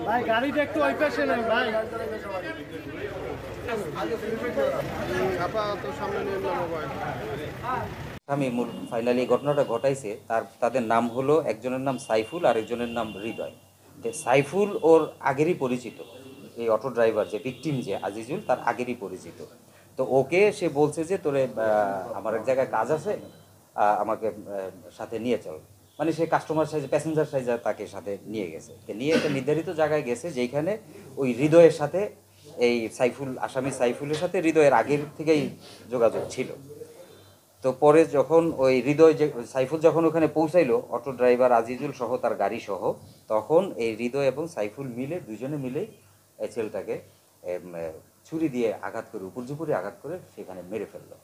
ভাই গাড়িটা একটু ওই পাশে নেন ভাই। আমি মূল ফাইনালি এই ঘটনাটা ঘটাইছে তাদের নাম হলো, একজনের নাম সাইফুল আর একজনের নাম হৃদয়। সাইফুল ওর আগেরই পরিচিত, এই অটো ড্রাইভার যে ভিকটিম যে আজিজুল তার আগেরই পরিচিত। তো ওকে সে বলছে যে তোরে আমার এক জায়গায় কাজ আছে, আমাকে সাথে নিয়ে চল। মানে সে কাস্টমার সাইজে প্যাসেঞ্জার সাইজে তাকে সাথে নিয়ে গেছে, তো নিয়ে একটা নির্ধারিত জায়গায় গেছে যেখানে ওই হৃদয়ের সাথে এই সাইফুল, আসামি সাইফুলের সাথে হৃদয়ের আগের থেকেই যোগাযোগ ছিল। তো পরে যখন ওই হৃদয় যে সাইফুল যখন ওখানে পৌঁছাইলো, অটো ড্রাইভার আজিজুল সহ তার গাড়ি সহ, তখন এই হৃদয় এবং সাইফুল মিলে দুজনে মিলেই এই ছেলেটাকে ছুরি দিয়ে আঘাত করে, উপর্যুপুরি আঘাত করে সেখানে মেরে ফেললো।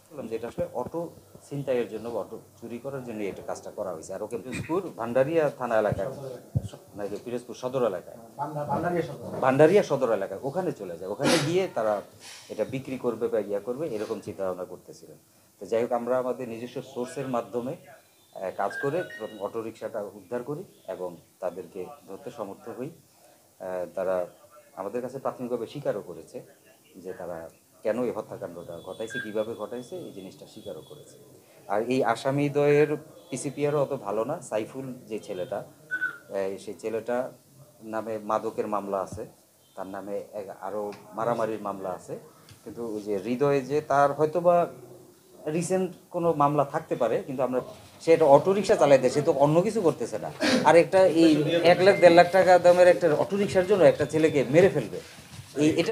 বললাম যে এটা আসলে অটো ছিনতাইয়ের জন্য, অটো চুরি করার জন্য এটা কাজটা করা হয়েছে। আর ওকে পিরোজপুর ভান্ডারিয়া থানা এলাকায়, নাকি পিরোজপুর সদর এলাকায়, ভান্ডারিয়া সদর এলাকায় ওখানে চলে যায়। ওখানে গিয়ে তারা এটা বিক্রি করবে বা ইয়া করবে এরকম চিন্তা ভাবনা করতেছিলেন। তো যাই হোক, আমরা আমাদের নিজস্ব সোর্সের মাধ্যমে কাজ করে অটোরিকশাটা উদ্ধার করি এবং তাদেরকে ধরতে সমর্থ হই। তারা আমাদের কাছে প্রাথমিকভাবে স্বীকারও করেছে যে তারা কেন এই হত্যাকাণ্ডটা ঘটাইছে, কীভাবে ঘটাইছে, এই জিনিসটা স্বীকারও করেছে। আর এই আসামিদ্বয়ের পিসিপিআরও অত ভালো না। সাইফুল যে ছেলেটা, সেই ছেলেটা নামে মাদকের মামলা আছে, তার নামে আরও মারামারির মামলা আছে। কিন্তু ওই যে হৃদয়ে যে তার হয়তোবা রিসেন্ট কোনো মামলা থাকতে পারে, কিন্তু আমরা, সে একটা অটোরিকশা চালাইতে, সে তো অন্য কিছু করতেছে না। আর একটা এই 1 লাখ 1.5 লাখ টাকা দামের একটা অটোরিকশার জন্য একটা ছেলেকে মেরে ফেলবে, এই এটা